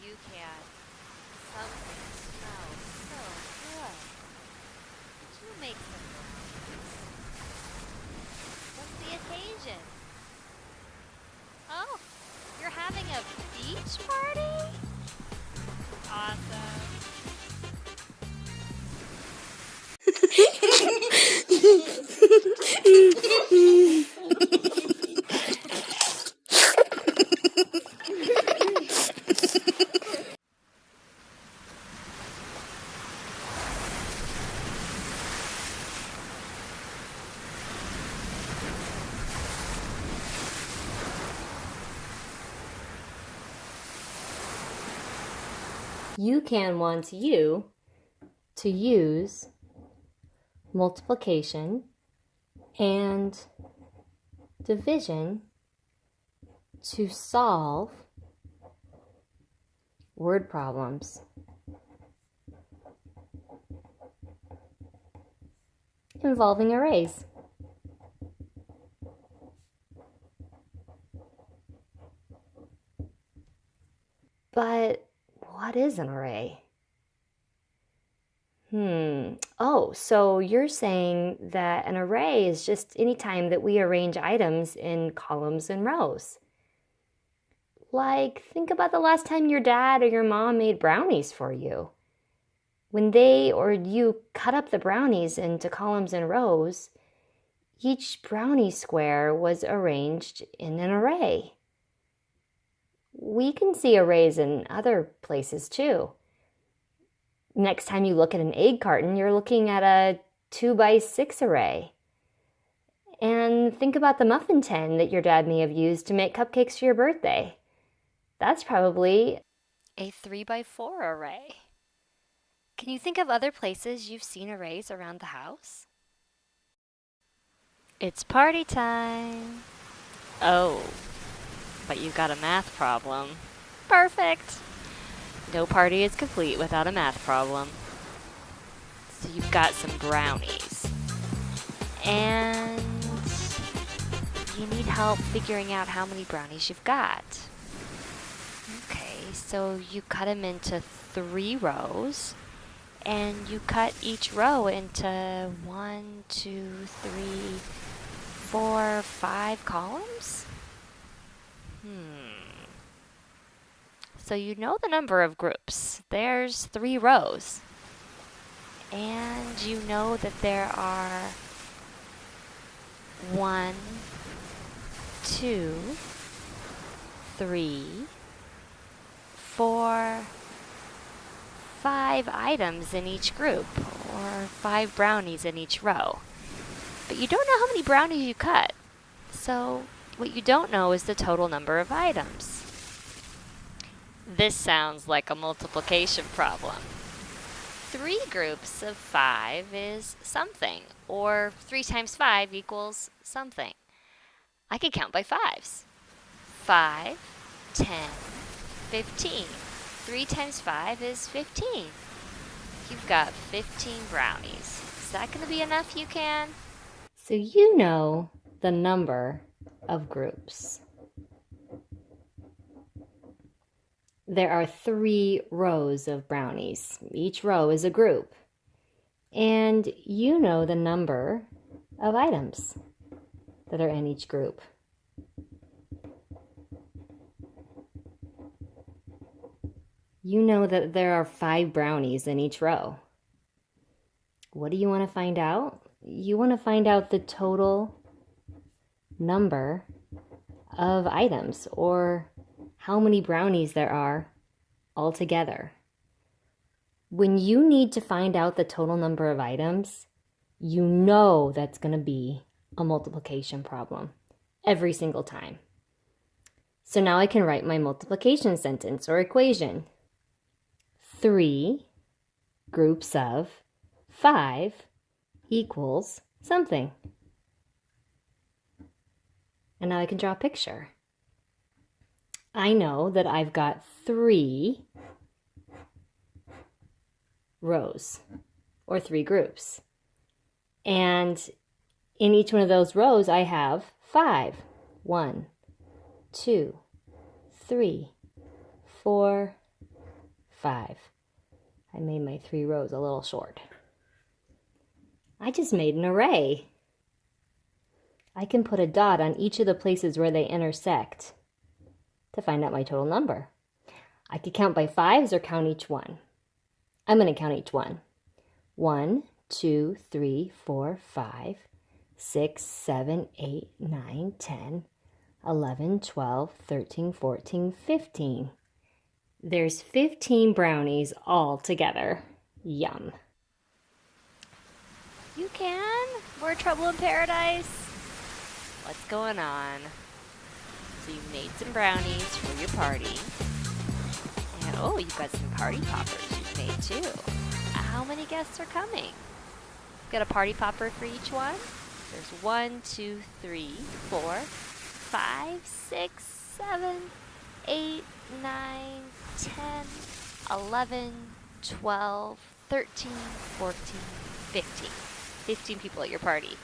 UCan. Something smells so good. Did you make some brownies? What's the occasion? Oh, you're having a beach party? Awesome. UCan wants you to use multiplication and division to solve word problems. Involving arrays. But what is an array? Oh, so you're saying that an array is just any time that we arrange items in columns and rows. Like, think about the last time your dad or your mom made brownies for you. When they or you cut up the brownies into columns and rows, each brownie square was arranged in an array. We can see arrays in other places too. Next time you look at an egg carton, you're looking at a 2x6 array. And think about the muffin tin that your dad may have used to make cupcakes for your birthday. That's probably a 3x4 array. Can you think of other places you've seen arrays around the house? It's party time. Oh, but you've got a math problem. Perfect. No party is complete without a math problem. So you've got some brownies. And you need help figuring out how many brownies you've got. Okay, so you cut them into 3 rows. And you cut each row into 1, 2, 3, 4, 5 columns? So you know the number of groups. There's 3 rows. And you know that there are 1, 2, 3, 4, 5 items in each group, or 5 brownies in each row. But you don't know how many brownies you cut. So what you don't know is the total number of items. This sounds like a multiplication problem. 3 groups of 5 is something, or 3 times 5 equals something. I can count by 5s. 5, 10, 15. 3 times 5 is 15. You've got 15 brownies. Is that going to be enough, UCan? So you know the number of groups. There are 3 rows of brownies. Each row is a group. And you know the number of items that are in each group. You know that there are 5 brownies in each row. What do you want to find out? You want to find out the total number of items, or how many brownies there are altogether. When you need to find out the total number of items, you know that's going to be a multiplication problem every single time. So now I can write my multiplication sentence or equation. 3 groups of 5 equals something. And now I can draw a picture. I know that I've got 3 rows or 3 groups. And in each one of those rows, I have 5. 1, 2, 3, 4, 5. I made my 3 rows a little short. I just made an array. I can put a dot on each of the places where they intersect to find out my total number. I could count by 5s or count each one. I'm going to count each one. 1, 2, 3, 4, 5, 6, 7, 8, 9, 10, 11, 12, 13, 14, 15. There's 15 brownies all together. Yum. UCan? More trouble in paradise? What's going on? So you made some brownies for your party. And oh, you've got some party poppers you've made too. How many guests are coming? Got a party popper for each one? There's 1, 2, 3, 4, 5, 6, 7, 8, 9, 10, 11, 12, 13, 14, 15. 15 people at your party.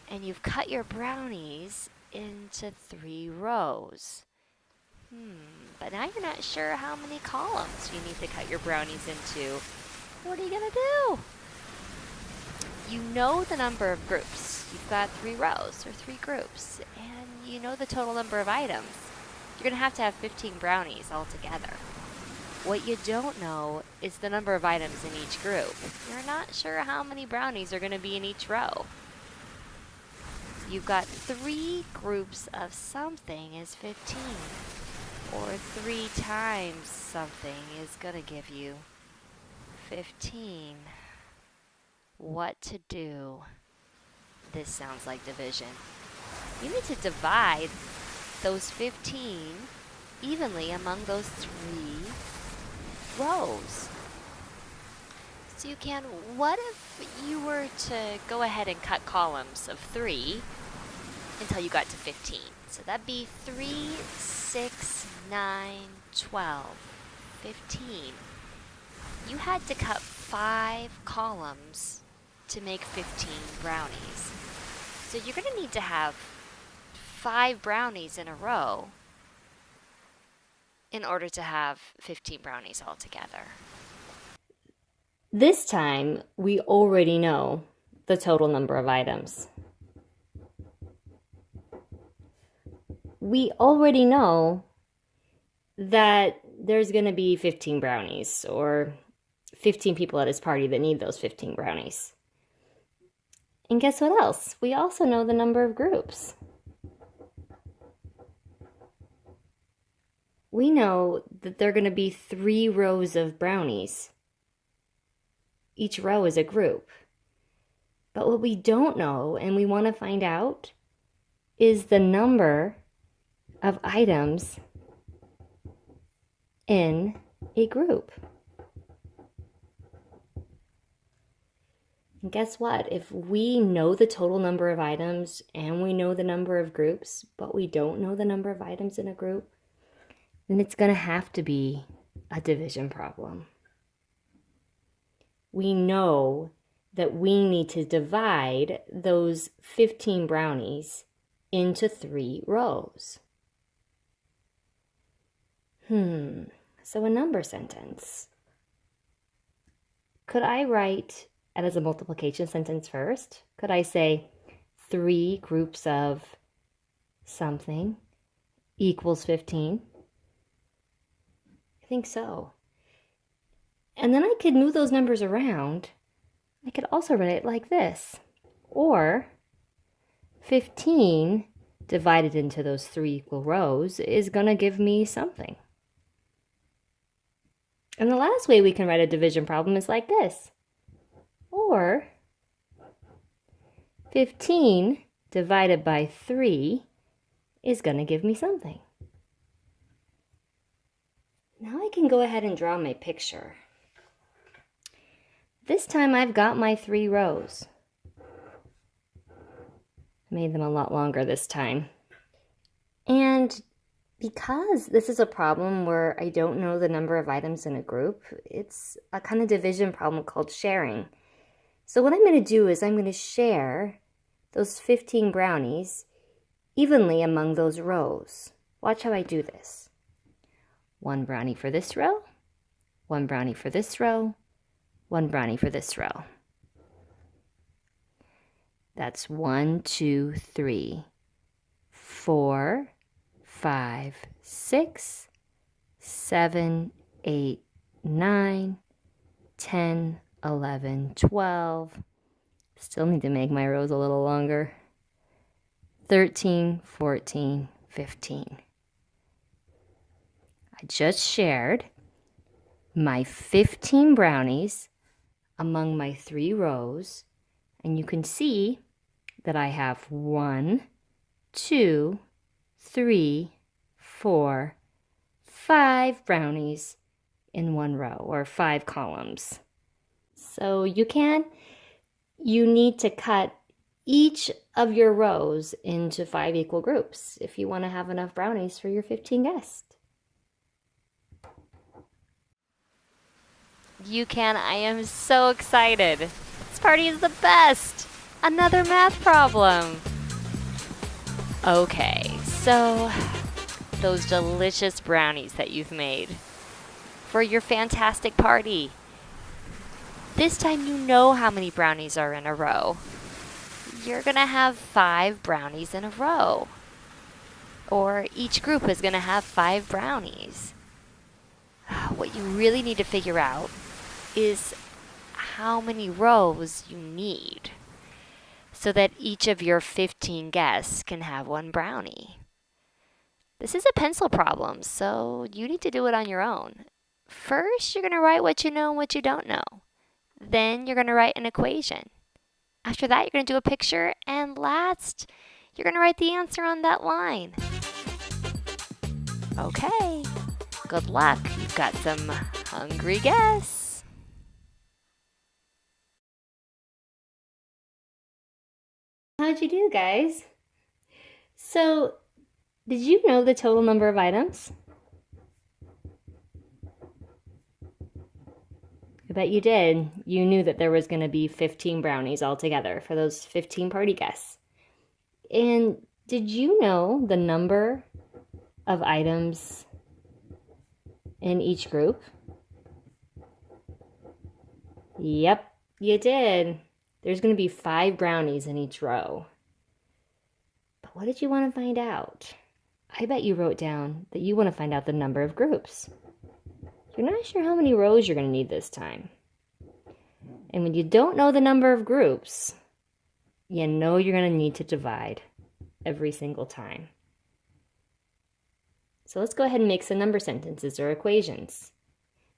And you've cut your brownies into 3 rows. But now you're not sure how many columns you need to cut your brownies into. What are you gonna do? You know the number of groups. You've got 3 rows or 3 groups, and you know the total number of items. You're gonna have to have 15 brownies altogether. What you don't know is the number of items in each group. You're not sure how many brownies are gonna be in each row. You've got 3 groups of something is 15. Or 3 times something is gonna give you 15. What to do? This sounds like division. You need to divide those 15 evenly among those 3 rows. So UCan, what if you were to go ahead and cut columns of 3 until you got to 15? So that'd be 3, 6, 9, 12, 15. You had to cut 5 columns to make 15 brownies. So you're going to need to have 5 brownies in a row in order to have 15 brownies altogether. This time, we already know the total number of items. We already know that there's going to be 15 brownies or 15 people at his party that need those 15 brownies. And guess what else? We also know the number of groups. We know that there are going to be 3 rows of brownies. Each row is a group. But what we don't know and we want to find out is the number of items in a group. And guess what? If we know the total number of items and we know the number of groups, but we don't know the number of items in a group, then it's going to have to be a division problem. We know that we need to divide those 15 brownies into 3 rows. So a number sentence. Could I write it as a multiplication sentence first? Could I say 3 groups of something equals 15? I think so. And then I could move those numbers around. I could also write it like this. Or 15 divided into those 3 equal rows is going to give me something. And the last way we can write a division problem is like this. Or 15 divided by 3 is going to give me something. Now I can go ahead and draw my picture. This time I've got my 3 rows. I made them a lot longer this time. And because this is a problem where I don't know the number of items in a group, it's a kind of division problem called sharing. So what I'm going to do is I'm going to share those 15 brownies evenly among those rows. Watch how I do this. 1 brownie for this row, 1 brownie for this row, 1 brownie for this row. That's 1, 2, 3, 4, 5, 6, 7, 8, 9, 10, 11, 12. Still need to make my rows a little longer. 13, 14, 15. I just shared my 15 brownies among my 3 rows, and you can see that I have 1, 2, 3, 4, 5 brownies in 1 row, or 5 columns. So you need to cut each of your rows into 5 equal groups if you want to have enough brownies for your 15 guests. UCan, I am so excited. This party is the best. Another math problem. Okay, so those delicious brownies that you've made for your fantastic party. This time you know how many brownies are in a row. You're gonna have 5 brownies in a row. Or each group is gonna have 5 brownies. What you really need to figure out is how many rows you need so that each of your 15 guests can have 1 brownie. This is a pencil problem, so you need to do it on your own. First, you're going to write what you know and what you don't know. Then you're going to write an equation. After that, you're going to do a picture, and last, you're going to write the answer on that line. Okay, good luck. You've got some hungry guests. How'd you do, guys? So, did you know the total number of items? I bet you did. You knew that there was going to be 15 brownies altogether for those 15 party guests. And did you know the number of items in each group? Yep, you did. There's going to be 5 brownies in each row. But what did you want to find out? I bet you wrote down that you want to find out the number of groups. You're not sure how many rows you're going to need this time. And when you don't know the number of groups, you know you're going to need to divide every single time. So let's go ahead and make some number sentences or equations.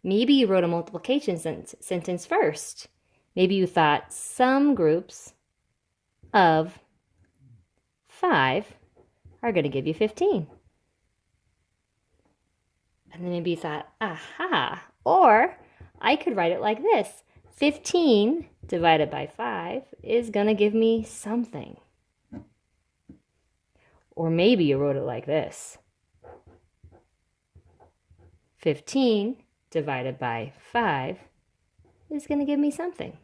Maybe you wrote a multiplication sentence first. Maybe you thought some groups of 5 are going to give you 15. And then maybe you thought, aha, or I could write it like this. 15 divided by 5 is going to give me something. Or maybe you wrote it like this. 15 divided by 5 is going to give me something.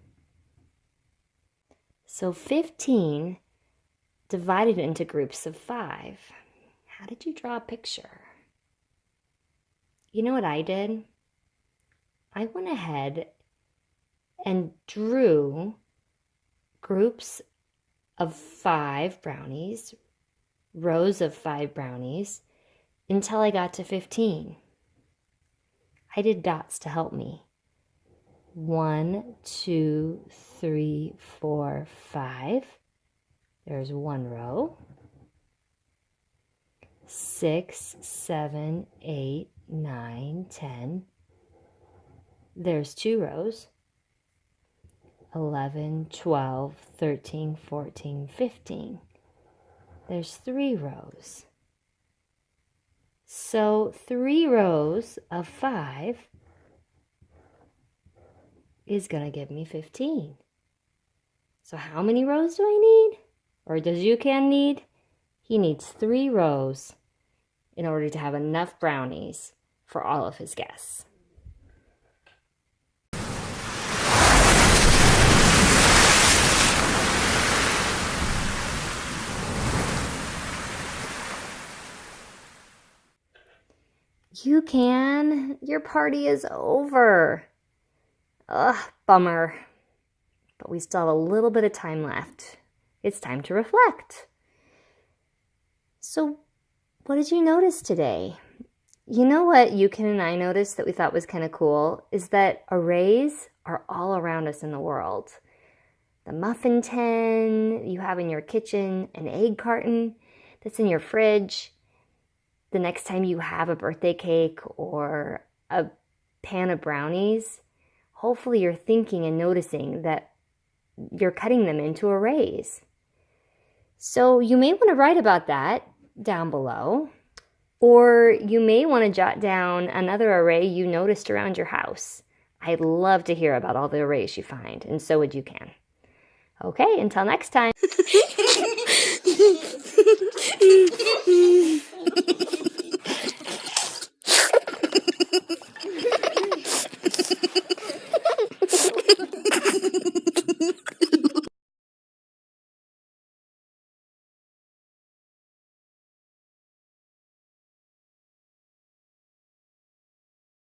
So 15 divided into groups of 5. How did you draw a picture? You know what I did? I went ahead and drew groups of 5 brownies, rows of 5 brownies, until I got to 15. I did dots to help me. 1, 2, 3, 4, 5. There's 1 row. 6, 7, 8, 9, 10. There's 2 rows. 11, 12, 13, 14, 15. There's 3 rows. So 3 rows of 5 is going to give me 15. So how many rows do I need? Or does UCan need? He needs 3 rows in order to have enough brownies for all of his guests. UCan, your party is over. Ugh, bummer. But we still have a little bit of time left. It's time to reflect. So, what did you notice today? You know what UCan and I noticed that we thought was kind of cool is that arrays are all around us in the world. The muffin tin you have in your kitchen, an egg carton that's in your fridge. The next time you have a birthday cake or a pan of brownies, hopefully you're thinking and noticing that you're cutting them into arrays. So you may want to write about that down below, or you may want to jot down another array you noticed around your house. I'd love to hear about all the arrays you find, and so would UCan. Okay, until next time.